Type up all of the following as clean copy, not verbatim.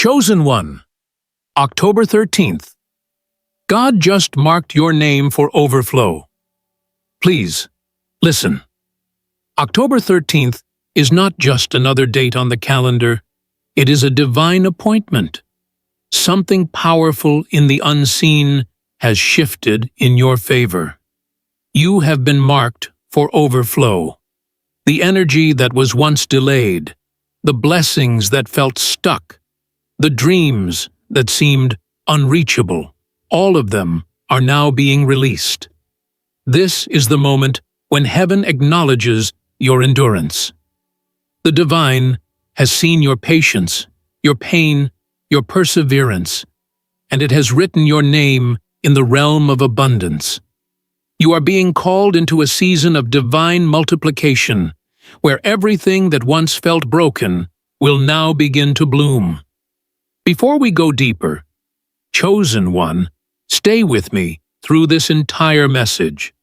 Chosen One, October 13th. God just marked your name for overflow. Please, listen. October 13th is not just another date on the calendar. It is a divine appointment. Something powerful in the unseen has shifted in your favor. You have been marked for overflow. The energy that was once delayed, the blessings that felt stuck, the dreams that seemed unreachable, all of them are now being released. This is the moment when heaven acknowledges your endurance. The divine has seen your patience, your pain, your perseverance, and it has written your name in the realm of abundance. You are being called into a season of divine multiplication, where everything that once felt broken will now begin to bloom. Before we go deeper, Chosen One, stay with me through this entire message.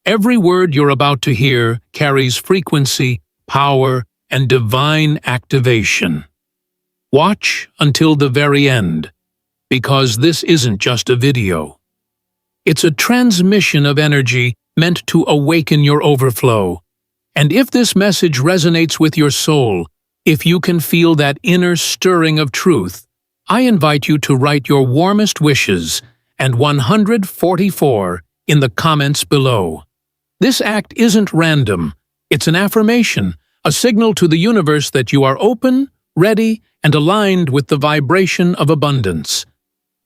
Every word you're about to hear carries frequency, power, and divine activation. Watch until the very end, because this isn't just a video. It's a transmission of energy meant to awaken your overflow. And if this message resonates with your soul, if you can feel that inner stirring of truth, I invite you to write your warmest wishes and 144 in the comments below. This act isn't random. It's an affirmation, a signal to the universe that you are open, ready, and aligned with the vibration of abundance.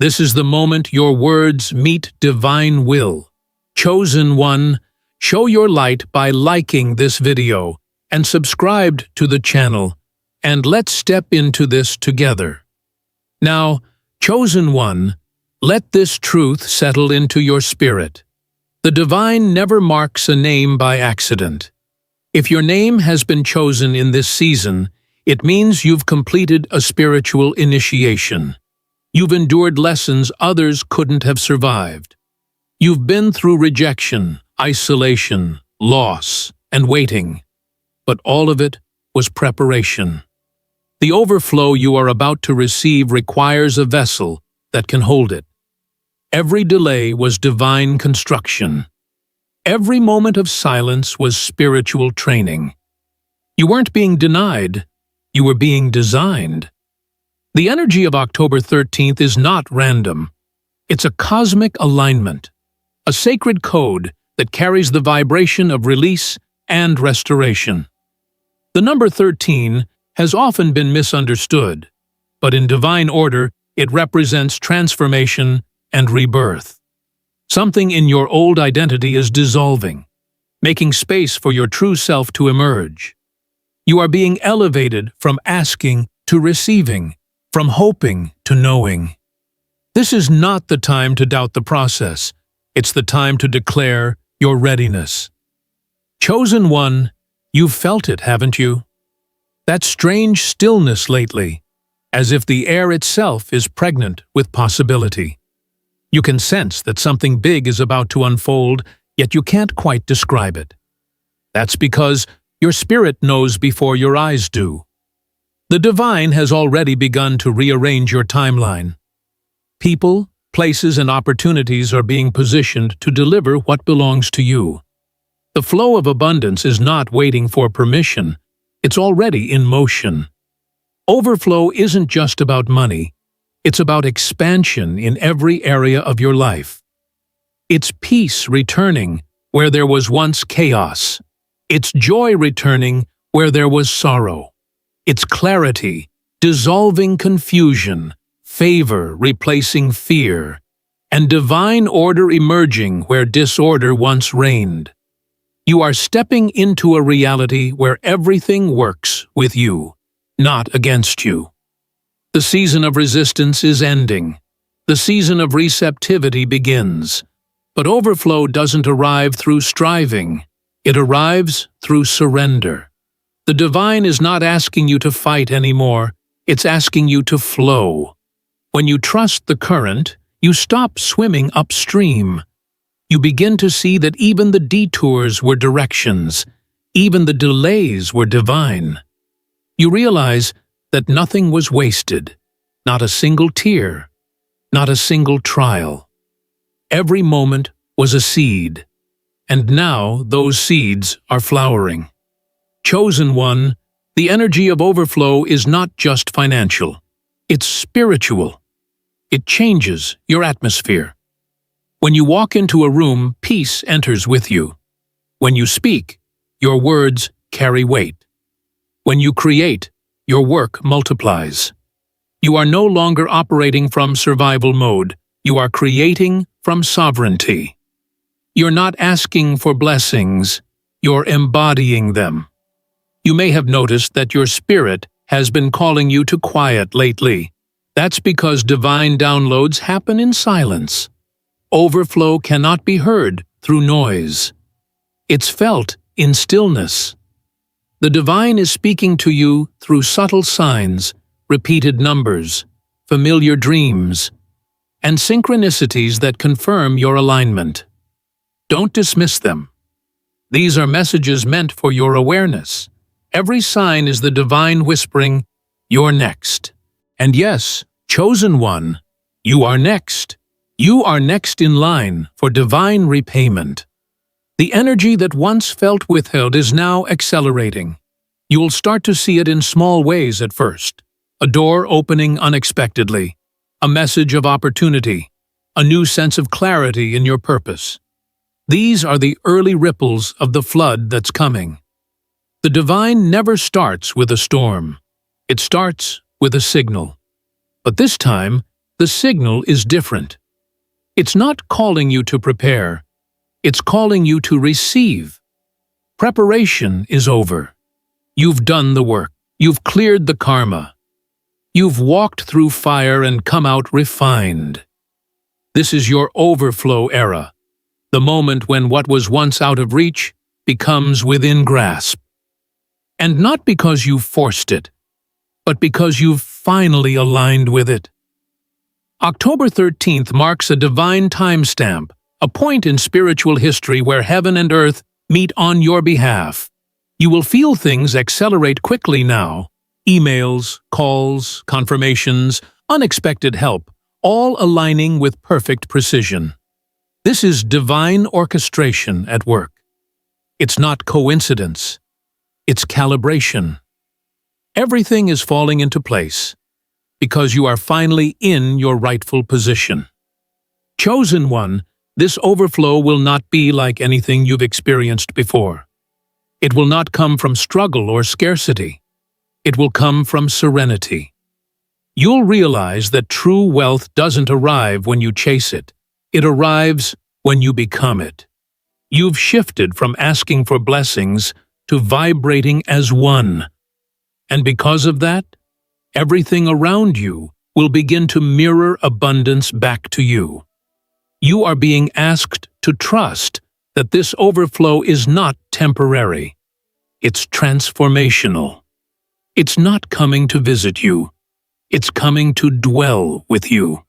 This is the moment your words meet divine will. Chosen One, show your light by liking this video and subscribe to the channel, and let's step into this together. Now, Chosen One, let this truth settle into your spirit. The divine never marks a name by accident. If your name has been chosen in this season, it means you've completed a spiritual initiation. You've endured lessons others couldn't have survived. You've been through rejection, isolation, loss, and waiting. But all of it was preparation. The overflow you are about to receive requires a vessel that can hold it. Every delay was divine construction. Every moment of silence was spiritual training. You weren't being denied, you were being designed. The energy of October 13th is not random. It's a cosmic alignment, a sacred code that carries the vibration of release and restoration. The number 13 has often been misunderstood, but in divine order, it represents transformation and rebirth. Something in your old identity is dissolving, making space for your true self to emerge. You are being elevated from asking to receiving, from hoping to knowing. This is not the time to doubt the process. It's the time to declare your readiness. Chosen One, you've felt it, haven't you? That strange stillness lately, as if the air itself is pregnant with possibility. You can sense that something big is about to unfold, yet you can't quite describe it. That's because your spirit knows before your eyes do. The divine has already begun to rearrange your timeline. People, places, and opportunities are being positioned to deliver what belongs to you. The flow of abundance is not waiting for permission. It's already in motion. Overflow isn't just about money. It's about expansion in every area of your life. It's peace returning where there was once chaos. It's joy returning where there was sorrow. It's clarity dissolving confusion, favor replacing fear, and divine order emerging where disorder once reigned. You are stepping into a reality where everything works with you, not against you. The season of resistance is ending. The season of receptivity begins. But overflow doesn't arrive through striving. It arrives through surrender. The divine is not asking you to fight anymore. It's asking you to flow. When you trust the current, you stop swimming upstream. You begin to see that even the detours were directions. Even the delays were divine. You realize that nothing was wasted. not a single tear, not a single trial. Every moment was a seed, and now those seeds are flowering. Chosen one, the energy of overflow is not just financial. It's spiritual. It changes your atmosphere. When you walk into a room, peace enters with you. When you speak, your words carry weight. When you create, your work multiplies. You are no longer operating from survival mode. You are creating from sovereignty. You're not asking for blessings, you're embodying them. You may have noticed that your spirit has been calling you to quiet lately. That's because divine downloads happen in silence. Overflow cannot be heard through noise. It's felt in stillness. The divine is speaking to you through subtle signs, repeated numbers, familiar dreams, and synchronicities that confirm your alignment. Don't dismiss them. These are messages meant for your awareness. Every sign is the divine whispering, "You're next." And yes, chosen one, you are next. You are next in line for divine repayment. The energy that once felt withheld is now accelerating. You'll start to see it in small ways at first. A door opening unexpectedly, a message of opportunity, a new sense of clarity in your purpose. These are the early ripples of the flood that's coming. The divine never starts with a storm. It starts with a signal. But this time, the signal is different. It's not calling you to prepare. It's calling you to receive. Preparation is over. You've done the work. You've cleared the karma. You've walked through fire and come out refined. This is your overflow era, the moment when what was once out of reach becomes within grasp. And not because you forced it, but because you've finally aligned with it. October 13th marks a divine timestamp, a point in spiritual history where heaven and earth meet on your behalf. You will feel things accelerate quickly now. Emails, calls, confirmations, unexpected help, all aligning with perfect precision. This is divine orchestration at work. It's not coincidence. It's calibration. Everything is falling into place because you are finally in your rightful position. Chosen one, this overflow will not be like anything you've experienced before. It will not come from struggle or scarcity. It will come from serenity. You'll realize that true wealth doesn't arrive when you chase it. It arrives when you become it. You've shifted from asking for blessings to vibrating as one. And because of that, everything around you will begin to mirror abundance back to you. You are being asked to trust that this overflow is not temporary. It's transformational. It's not coming to visit you. It's coming to dwell with you.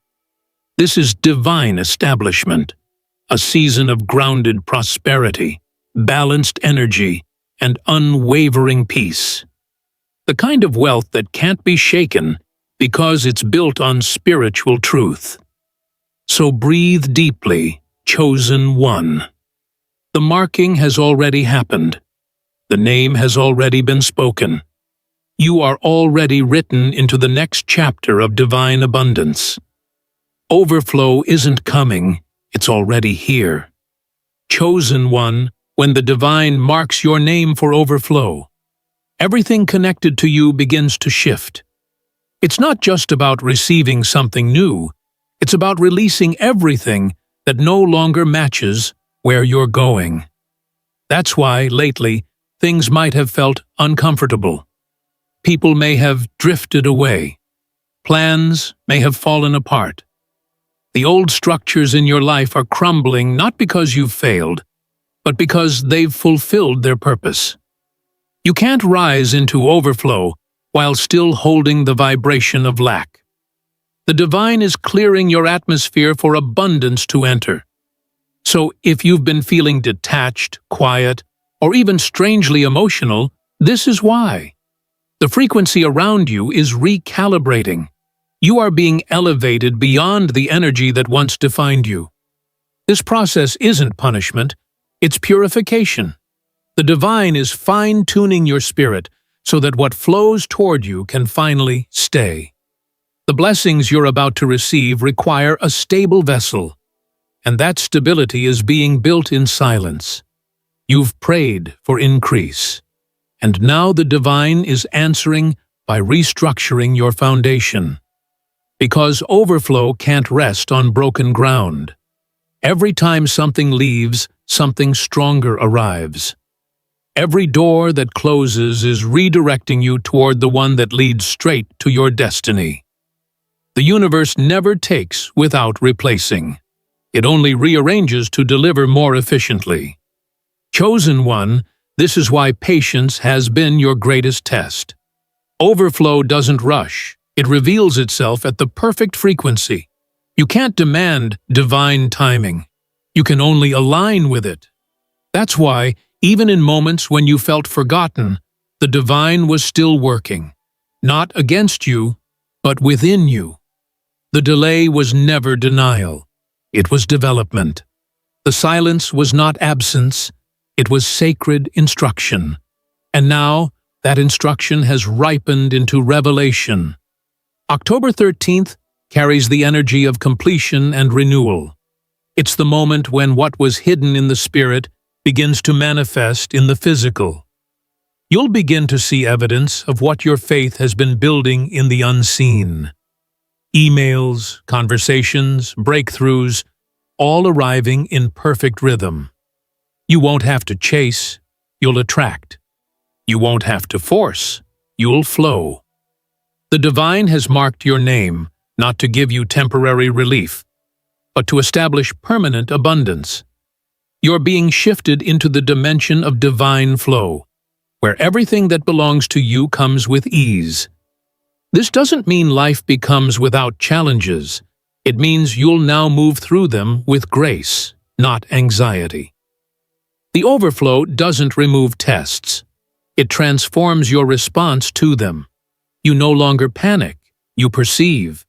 This is divine establishment, a season of grounded prosperity, balanced energy, and unwavering peace. The kind of wealth that can't be shaken because it's built on spiritual truth. So breathe deeply, chosen one. The marking has already happened. The name has already been spoken. You are already written into the next chapter of divine abundance. Overflow isn't coming, it's already here. Chosen one, when the divine marks your name for overflow, everything connected to you begins to shift. It's not just about receiving something new, it's about releasing everything that no longer matches where you're going. That's why, lately, things might have felt uncomfortable. People may have drifted away. Plans may have fallen apart. The old structures in your life are crumbling not because you've failed, but because they've fulfilled their purpose. You can't rise into overflow while still holding the vibration of lack. The divine is clearing your atmosphere for abundance to enter. So if you've been feeling detached, quiet, or even strangely emotional, this is why. The frequency around you is recalibrating. You are being elevated beyond the energy that once defined you. This process isn't punishment, it's purification. The divine is fine-tuning your spirit so that what flows toward you can finally stay. The blessings you're about to receive require a stable vessel, and that stability is being built in silence. You've prayed for increase, and now the divine is answering by restructuring your foundation. Because overflow can't rest on broken ground. Every time something leaves, something stronger arrives. Every door that closes is redirecting you toward the one that leads straight to your destiny. The universe never takes without replacing. It only rearranges to deliver more efficiently. Chosen one, this is why patience has been your greatest test. Overflow doesn't rush. It reveals itself at the perfect frequency. You can't demand divine timing. You can only align with it. That's why, even in moments when you felt forgotten, the divine was still working. Not against you, but within you. The delay was never denial. It was development. The silence was not absence. It was sacred instruction. And now, that instruction has ripened into revelation. October 13th carries the energy of completion and renewal. It's the moment when what was hidden in the spirit begins to manifest in the physical. You'll begin to see evidence of what your faith has been building in the unseen. Emails, conversations, breakthroughs, all arriving in perfect rhythm. You won't have to chase, you'll attract. You won't have to force, you'll flow. The divine has marked your name, not to give you temporary relief, but to establish permanent abundance. You're being shifted into the dimension of divine flow, where everything that belongs to you comes with ease. This doesn't mean life becomes without challenges. It means you'll now move through them with grace, not anxiety. The overflow doesn't remove tests. It transforms your response to them. You no longer panic, you perceive.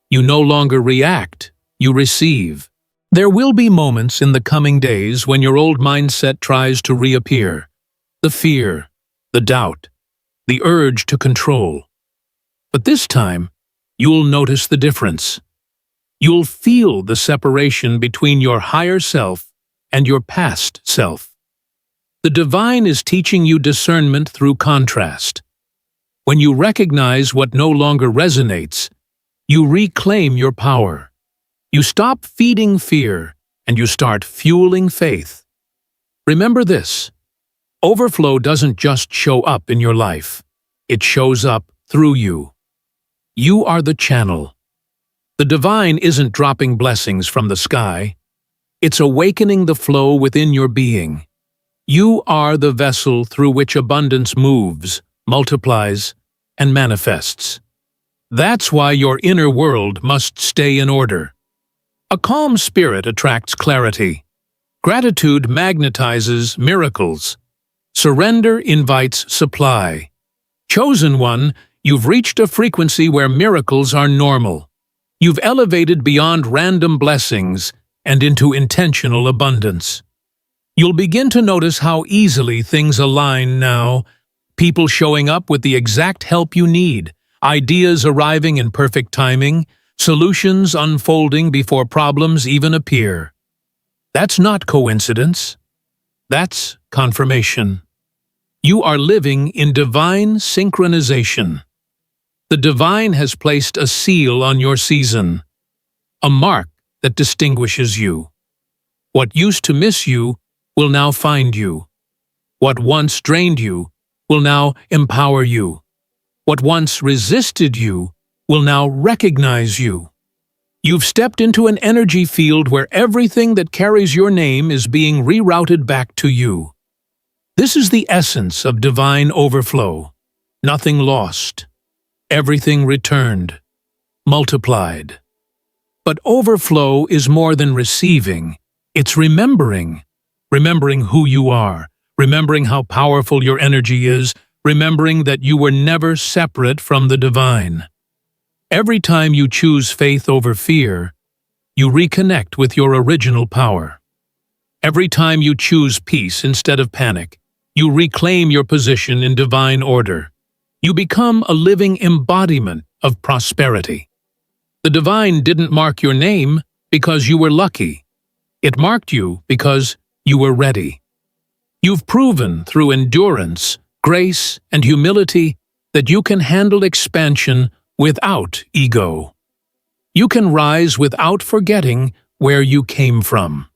You no longer react, you receive. There will be moments in the coming days when your old mindset tries to reappear. The fear, the doubt, the urge to control. But this time, you'll notice the difference. You'll feel the separation between your higher self and your past self. The divine is teaching you discernment through contrast. When you recognize what no longer resonates, you reclaim your power. You stop feeding fear and you start fueling faith. Remember this: overflow doesn't just show up in your life. It shows up through you. You are the channel. The divine isn't dropping blessings from the sky. It's awakening the flow within your being. You are the vessel through which abundance moves, multiplies, and manifests. That's why your inner world must stay in order. A calm spirit attracts clarity. Gratitude magnetizes miracles. Surrender invites supply. Chosen one, you've reached a frequency where miracles are normal. You've elevated beyond random blessings and into intentional abundance. You'll begin to notice how easily things align now, people showing up with the exact help you need, ideas arriving in perfect timing, solutions unfolding before problems even appear. That's not coincidence. That's confirmation. You are living in divine synchronization. The divine has placed a seal on your season, a mark that distinguishes you. What used to miss you will now find you. What once drained you will now empower you. What once resisted you will now recognize you. You've stepped into an energy field where everything that carries your name is being rerouted back to you. This is the essence of divine overflow. Nothing lost. Everything returned, multiplied. But overflow is more than receiving. It's remembering. Remembering who you are. Remembering how powerful your energy is. Remembering that you were never separate from the divine. Every time you choose faith over fear, you reconnect with your original power. Every time you choose peace instead of panic, you reclaim your position in divine order. You become a living embodiment of prosperity. The divine didn't mark your name because you were lucky. It marked you because you were ready. You've proven through endurance, grace, and humility that you can handle expansion without ego. You can rise without forgetting where you came from.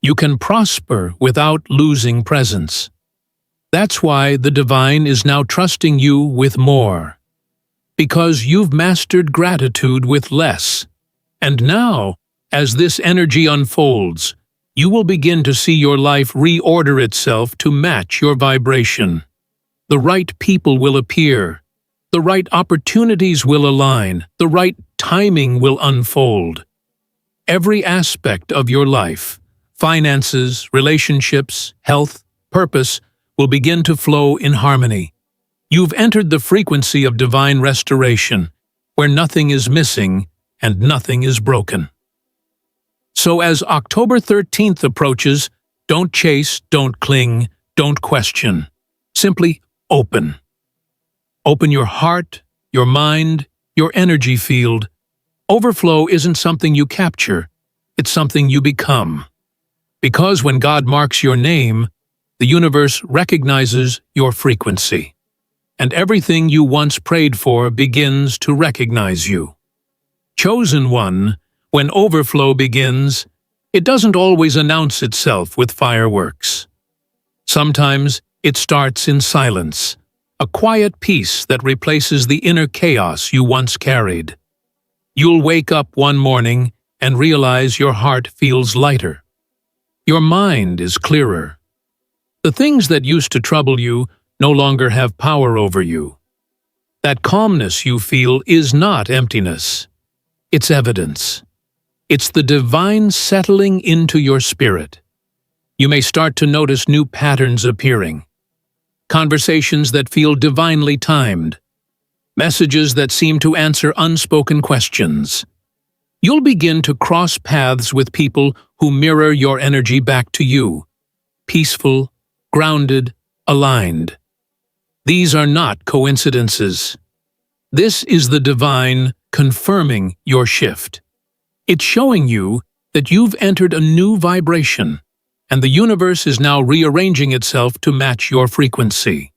You can prosper without losing presence. That's why the divine is now trusting you with more. Because you've mastered gratitude with less. And now, as this energy unfolds, you will begin to see your life reorder itself to match your vibration. The right people will appear. The right opportunities will align. The right timing will unfold. Every aspect of your life, finances, relationships, health, purpose, will begin to flow in harmony. You've entered the frequency of divine restoration, where nothing is missing and nothing is broken. So as October 13th approaches, don't chase, don't cling, don't question. Simply open. Open your heart, your mind, your energy field. Overflow isn't something you capture, it's something you become. Because when God marks your name, the universe recognizes your frequency. And everything you once prayed for begins to recognize you. Chosen one, when overflow begins, it doesn't always announce itself with fireworks. Sometimes it starts in silence, a quiet peace that replaces the inner chaos you once carried. You'll wake up one morning and realize your heart feels lighter. Your mind is clearer. The things that used to trouble you no longer have power over you. That calmness you feel is not emptiness. It's evidence. It's the divine settling into your spirit. You may start to notice new patterns appearing. Conversations that feel divinely timed. Messages that seem to answer unspoken questions. You'll begin to cross paths with people who mirror your energy back to you. Peaceful, grounded, aligned. These are not coincidences. This is the divine confirming your shift. It's showing you that you've entered a new vibration, and the universe is now rearranging itself to match your frequency.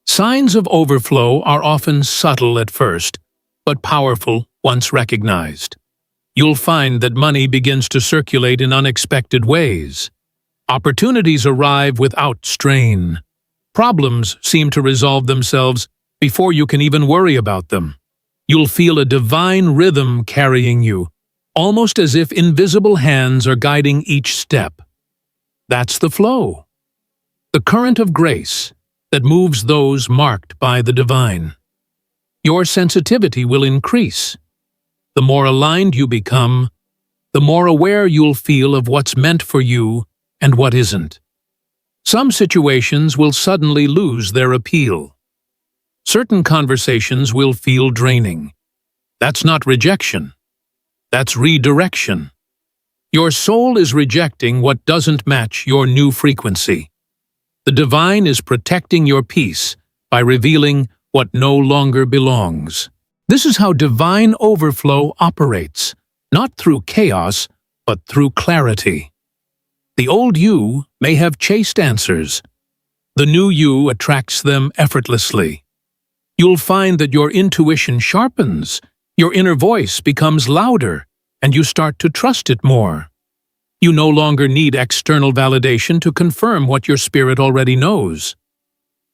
Signs of overflow are often subtle at first, but powerful once recognized. You'll find that money begins to circulate in unexpected ways. Opportunities arrive without strain. Problems seem to resolve themselves before you can even worry about them. You'll feel a divine rhythm carrying you, almost as if invisible hands are guiding each step. That's the flow, the current of grace that moves those marked by the divine. Your sensitivity will increase. The more aligned you become, the more aware you'll feel of what's meant for you and what isn't. Some situations will suddenly lose their appeal. Certain conversations will feel draining. That's not rejection. That's redirection. Your soul is rejecting what doesn't match your new frequency. The divine is protecting your peace by revealing what no longer belongs. This is how divine overflow operates, not through chaos, but through clarity. The old you may have chased answers. The new you attracts them effortlessly. You'll find that your intuition sharpens, your inner voice becomes louder, and you start to trust it more. You no longer need external validation to confirm what your spirit already knows.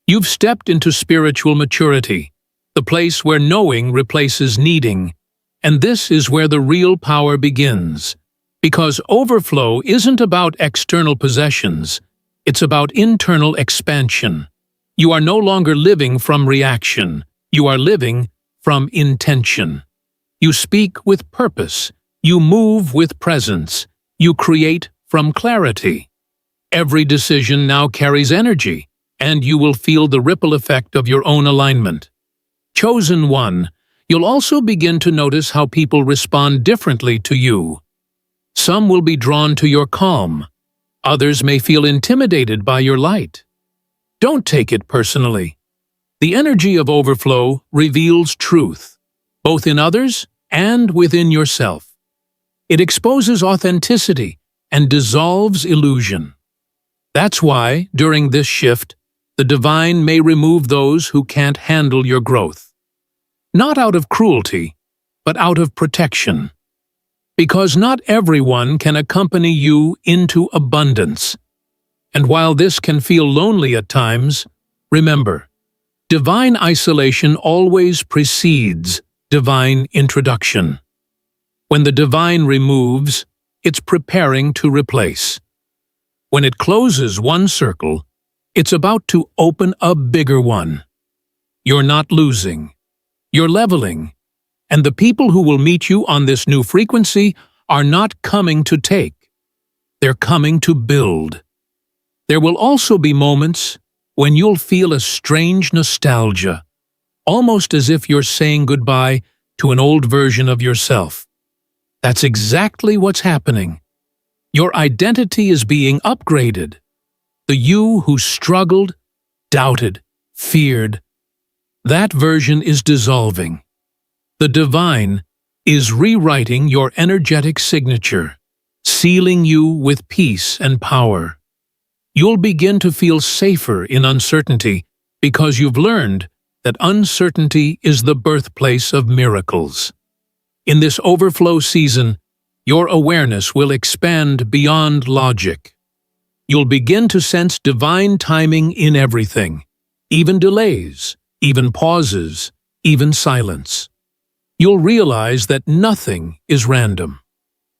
You've stepped into spiritual maturity, the place where knowing replaces needing, and this is where the real power begins. Because overflow isn't about external possessions, it's about internal expansion. You are no longer living from reaction, you are living from intention. You speak with purpose, you move with presence, you create from clarity. Every decision now carries energy, and you will feel the ripple effect of your own alignment. Chosen one, You'll also begin to notice how people respond differently to you. Some will be drawn to your calm. Others may feel intimidated by your light. Don't take it personally. The energy of overflow reveals truth, both in others and within yourself. It exposes authenticity and dissolves illusion. That's why, during this shift, the divine may remove those who can't handle your growth. Not out of cruelty, but out of protection. Because not everyone can accompany you into abundance. And while this can feel lonely at times, remember, divine isolation always precedes divine introduction. When the divine removes, it's preparing to replace. When it closes one circle, it's about to open a bigger one. You're not losing. You're leveling. And the people who will meet you on this new frequency are not coming to take. They're coming to build. There will also be moments when you'll feel a strange nostalgia, almost as if you're saying goodbye to an old version of yourself. That's exactly what's happening. Your identity is being upgraded. The you who struggled, doubted, feared, that version is dissolving. The divine is rewriting your energetic signature, sealing you with peace and power. You'll begin to feel safer in uncertainty because you've learned that uncertainty is the birthplace of miracles. In this overflow season, your awareness will expand beyond logic. You'll begin to sense divine timing in everything, even delays, even pauses, even silence. You'll realize that nothing is random.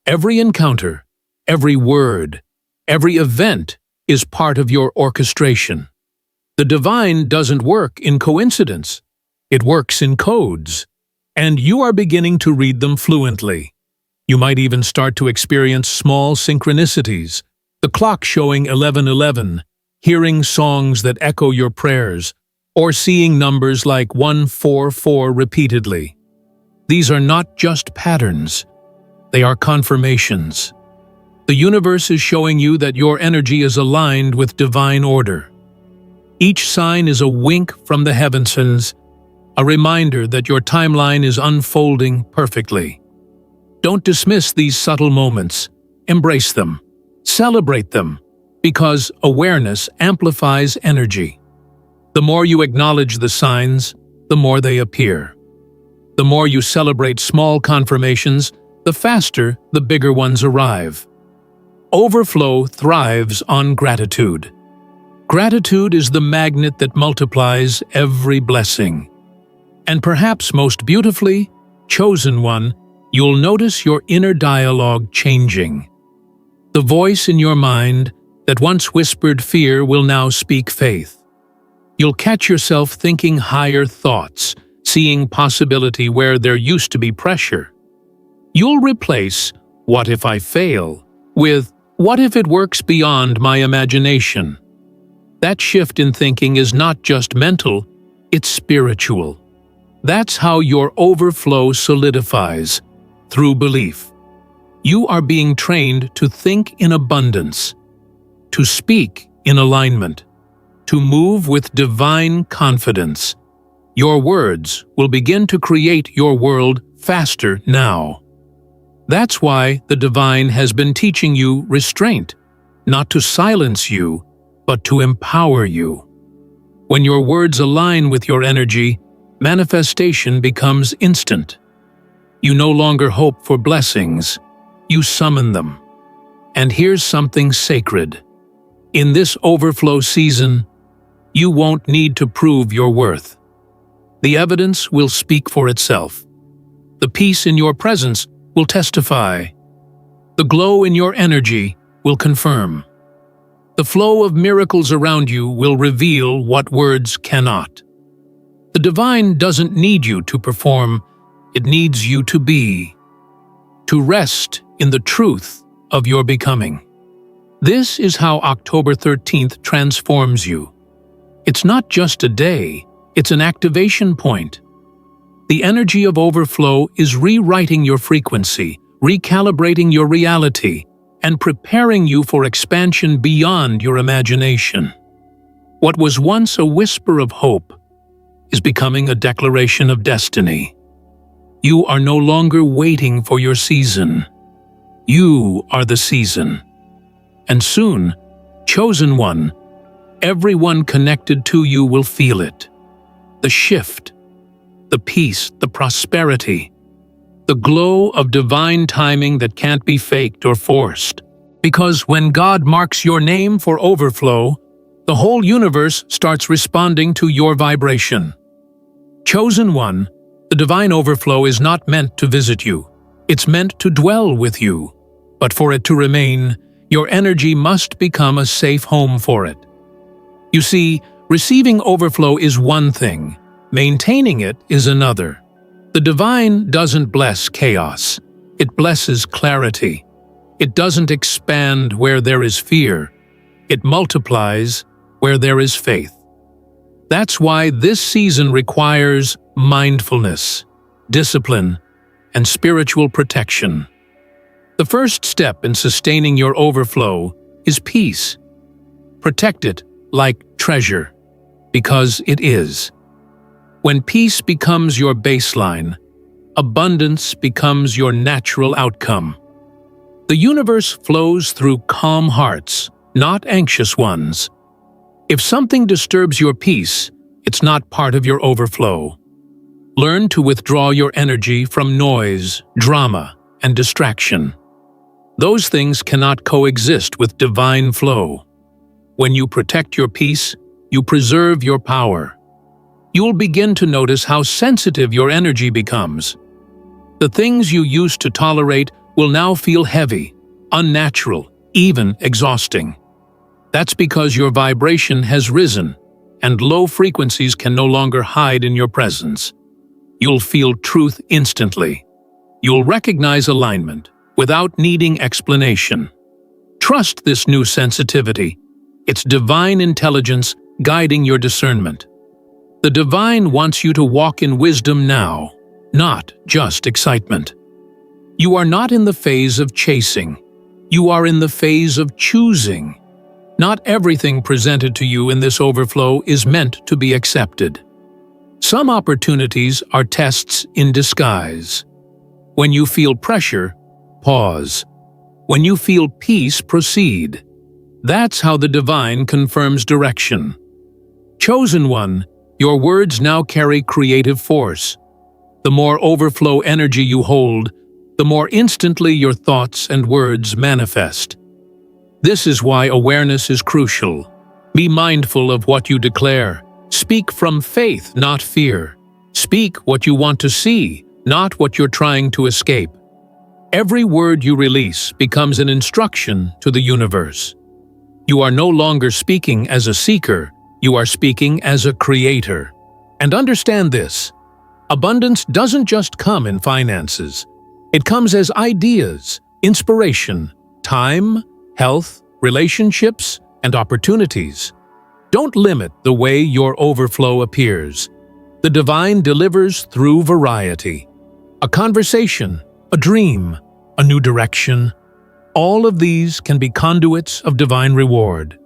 Every encounter, every word, every event is part of your orchestration. The divine doesn't work in coincidence. It works in codes, and you are beginning to read them fluently. You might even start to experience small synchronicities, the clock showing 11:11, hearing songs that echo your prayers, or seeing numbers like 144 repeatedly. These are not just patterns, they are confirmations. The universe is showing you that your energy is aligned with divine order. Each sign is a wink from the heavens, a reminder that your timeline is unfolding perfectly. Don't dismiss these subtle moments. Embrace them. Celebrate them, because awareness amplifies energy. The more you acknowledge the signs, the more they appear. The more you celebrate small confirmations, the faster the bigger ones arrive. Overflow thrives on gratitude. Gratitude is the magnet that multiplies every blessing. And perhaps most beautifully, chosen one, you'll notice your inner dialogue changing. The voice in your mind that once whispered fear will now speak faith. You'll catch yourself thinking higher thoughts, seeing possibility where there used to be pressure. You'll replace "what if I fail" with "what if it works beyond my imagination?" That shift in thinking is not just mental, it's spiritual. That's how your overflow solidifies, through belief. You are being trained to think in abundance, to speak in alignment, to move with divine confidence. Your words will begin to create your world faster now. That's why the divine has been teaching you restraint, not to silence you, but to empower you. When your words align with your energy, manifestation becomes instant. You no longer hope for blessings, you summon them. And here's something sacred. In this overflow season, you won't need to prove your worth. The evidence will speak for itself. The peace in your presence will testify. The glow in your energy will confirm. The flow of miracles around you will reveal what words cannot. The divine doesn't need you to perform, it needs you to be, to rest in the truth of your becoming. This is how October 13th transforms you. It's not just a day, it's an activation point. The energy of overflow is rewriting your frequency, recalibrating your reality, and preparing you for expansion beyond your imagination. What was once a whisper of hope is becoming a declaration of destiny. You are no longer waiting for your season. You are the season. And soon, chosen one, everyone connected to you will feel it. The shift, the peace, the prosperity, the glow of divine timing that can't be faked or forced. Because when God marks your name for overflow, the whole universe starts responding to your vibration. Chosen one, the divine overflow is not meant to visit you. It's meant to dwell with you. But for it to remain, your energy must become a safe home for it. You see, receiving overflow is one thing. Maintaining it is another. The divine doesn't bless chaos. It blesses clarity. It doesn't expand where there is fear. It multiplies where there is faith. That's why this season requires mindfulness, discipline, and spiritual protection. The first step in sustaining your overflow is peace. Protect it like treasure, because it is. When peace becomes your baseline, abundance becomes your natural outcome. The universe flows through calm hearts, not anxious ones. If something disturbs your peace, it's not part of your overflow. Learn to withdraw your energy from noise, drama, and distraction. Those things cannot coexist with divine flow. When you protect your peace, you preserve your power. You'll begin to notice how sensitive your energy becomes. The things you used to tolerate will now feel heavy, unnatural, even exhausting. That's because your vibration has risen, and low frequencies can no longer hide in your presence. You'll feel truth instantly. You'll recognize alignment without needing explanation. Trust this new sensitivity. It's divine intelligence guiding your discernment. The divine wants you to walk in wisdom now, not just excitement. You are not in the phase of chasing. You are in the phase of choosing. Not everything presented to you in this overflow is meant to be accepted. Some opportunities are tests in disguise. When you feel pressure, pause. When you feel peace, proceed. That's how the divine confirms direction. Chosen one, your words now carry creative force. The more overflow energy you hold, the more instantly your thoughts and words manifest. This is why awareness is crucial. Be mindful of what you declare. Speak from faith, not fear. Speak what you want to see, not what you're trying to escape. Every word you release becomes an instruction to the universe. You are no longer speaking as a seeker, you are speaking as a creator. And understand this, abundance doesn't just come in finances. It comes as ideas, inspiration, time, health, relationships, and opportunities. Don't limit the way your overflow appears. The divine delivers through variety. A conversation, a dream, a new direction. All of these can be conduits of divine reward.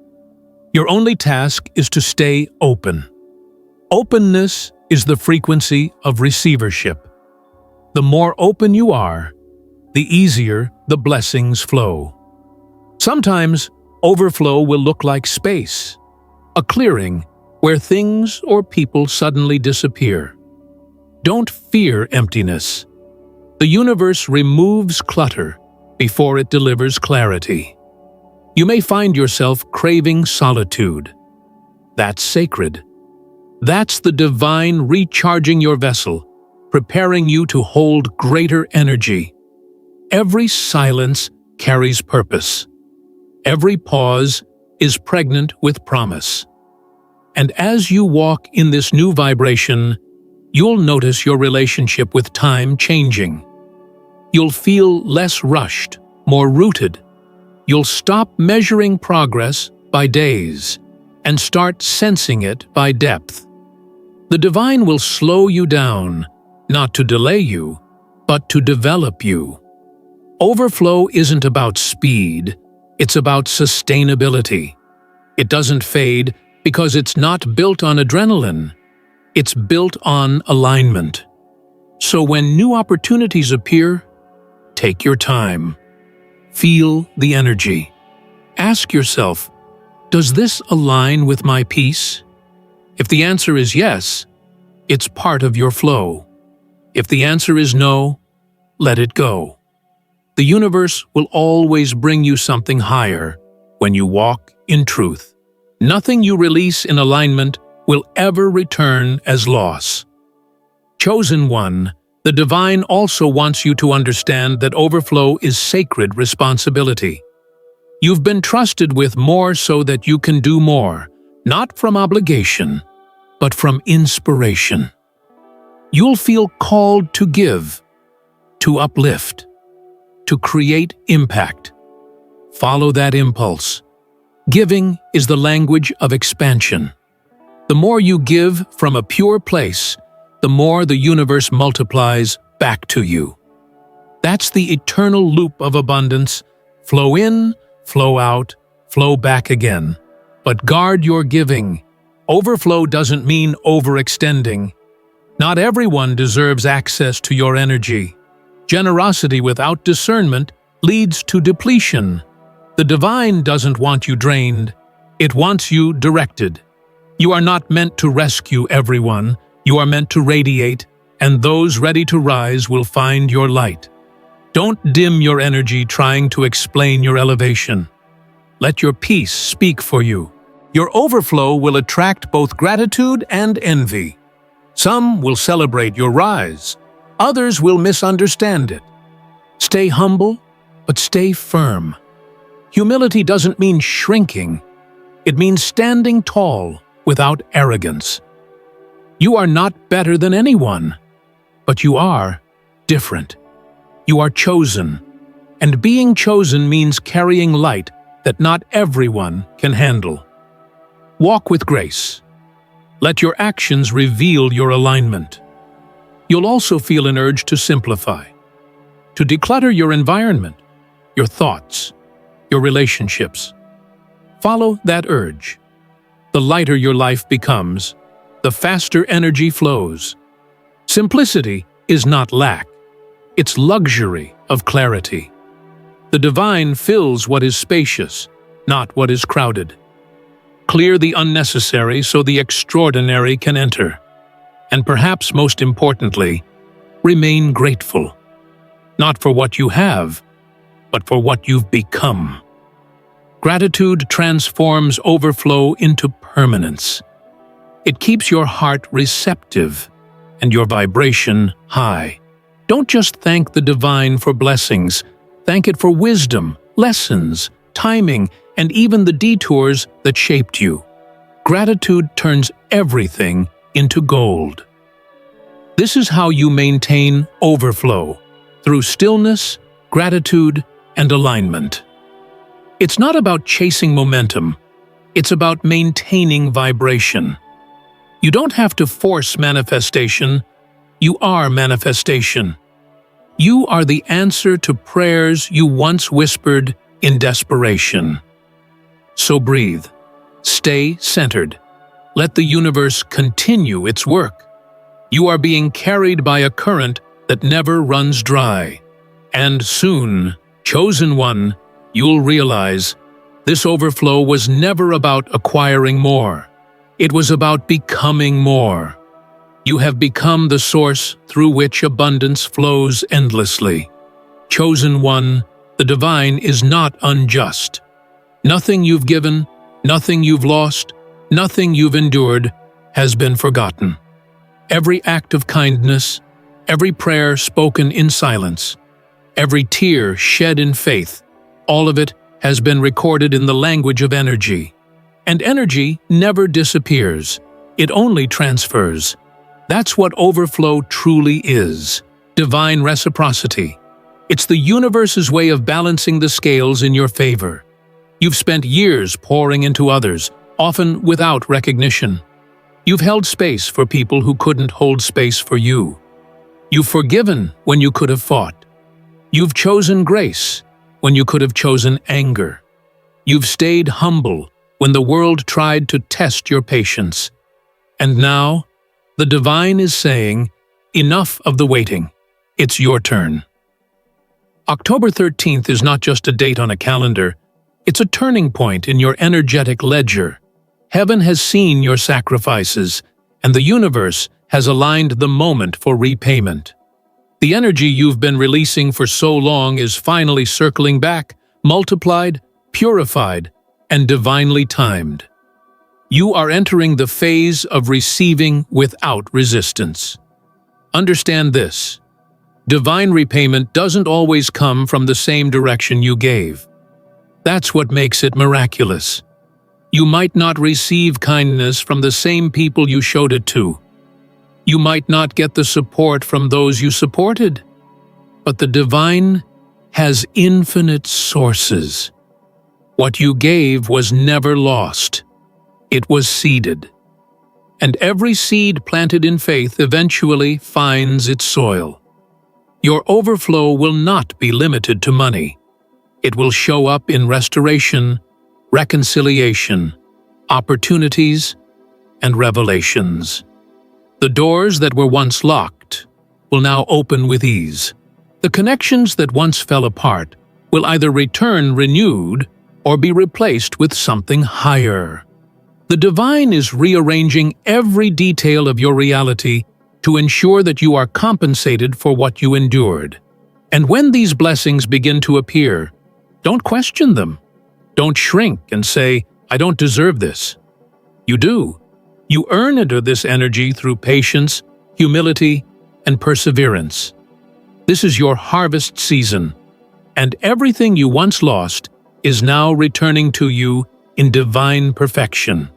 Your only task is to stay open. Openness is the frequency of receivership. The more open you are, the easier the blessings flow. Sometimes, overflow will look like space, a clearing where things or people suddenly disappear. Don't fear emptiness. The universe removes clutter before it delivers clarity. You may find yourself craving solitude. That's sacred. That's the divine recharging your vessel, preparing you to hold greater energy. Every silence carries purpose. Every pause is pregnant with promise. And as you walk in this new vibration, you'll notice your relationship with time changing. You'll feel less rushed, more rooted. You'll stop measuring progress by days and start sensing it by depth. The divine will slow you down, not to delay you, but to develop you. Overflow isn't about speed, it's about sustainability. It doesn't fade because it's not built on adrenaline. It's built on alignment. So when new opportunities appear, take your time. Feel the energy. Ask yourself, does this align with my peace? If the answer is yes, it's part of your flow. If the answer is no, let it go. The universe will always bring you something higher when you walk in truth. Nothing you release in alignment will ever return as loss. Chosen one, the divine also wants you to understand that overflow is sacred responsibility. You've been trusted with more so that you can do more, not from obligation, but from inspiration. You'll feel called to give, to uplift, to create impact. Follow that impulse. Giving is the language of expansion. The more you give from a pure place, the more the universe multiplies back to you. That's the eternal loop of abundance. Flow in, flow out, flow back again. But guard your giving. Overflow doesn't mean overextending. Not everyone deserves access to your energy. Generosity without discernment leads to depletion. The divine doesn't want you drained. It wants you directed. You are not meant to rescue everyone. You are meant to radiate, and those ready to rise will find your light. Don't dim your energy trying to explain your elevation. Let your peace speak for you. Your overflow will attract both gratitude and envy. Some will celebrate your rise. Others will misunderstand it. Stay humble, but stay firm. Humility doesn't mean shrinking. It means standing tall without arrogance. You are not better than anyone, but you are different. You are chosen, and being chosen means carrying light that not everyone can handle. Walk with grace. Let your actions reveal your alignment. You'll also feel an urge to simplify, to declutter your environment, your thoughts, your relationships. Follow that urge. The lighter your life becomes, the faster energy flows. Simplicity is not lack. It's luxury of clarity. The divine fills what is spacious, not what is crowded. Clear the unnecessary so the extraordinary can enter. And perhaps most importantly, remain grateful. Not for what you have, but for what you've become. Gratitude transforms overflow into permanence. It keeps your heart receptive and your vibration high. Don't just thank the divine for blessings. Thank it for wisdom, lessons, timing, and even the detours that shaped you. Gratitude turns everything into gold. This is how you maintain overflow, through stillness, gratitude, and alignment. It's not about chasing momentum, it's about maintaining vibration. You don't have to force manifestation, you are manifestation. You are the answer to prayers you once whispered in desperation. So breathe. Stay centered. Let the universe continue its work. You are being carried by a current that never runs dry. And soon, chosen one, you'll realize this overflow was never about acquiring more. It was about becoming more. You have become the source through which abundance flows endlessly. Chosen one, the divine is not unjust. Nothing you've given, nothing you've lost, nothing you've endured has been forgotten. Every act of kindness, every prayer spoken in silence, every tear shed in faith, all of it has been recorded in the language of energy. And energy never disappears, it only transfers. That's what overflow truly is, divine reciprocity. It's the universe's way of balancing the scales in your favor. You've spent years pouring into others, often without recognition. You've held space for people who couldn't hold space for you. You've forgiven when you could have fought. You've chosen grace when you could have chosen anger. You've stayed humble when the world tried to test your patience. And now, the divine is saying, enough of the waiting. It's your turn. October 13th is not just a date on a calendar. It's a turning point in your energetic ledger. Heaven has seen your sacrifices, and the universe has aligned the moment for repayment. The energy you've been releasing for so long is finally circling back, multiplied, purified, and divinely timed. You are entering the phase of receiving without resistance. Understand this: divine repayment doesn't always come from the same direction you gave. That's what makes it miraculous. You might not receive kindness from the same people you showed it to. You might not get the support from those you supported. But the divine has infinite sources. What you gave was never lost. It was seeded. And every seed planted in faith eventually finds its soil. Your overflow will not be limited to money. It will show up in restoration, reconciliation, opportunities, and revelations. The doors that were once locked will now open with ease. The connections that once fell apart will either return renewed or be replaced with something higher. The divine is rearranging every detail of your reality to ensure that you are compensated for what you endured. And when these blessings begin to appear, don't question them. Don't shrink and say, "I don't deserve this." You do. You earn into this energy through patience, humility, and perseverance. This is your harvest season, and everything you once lost is now returning to you in divine perfection.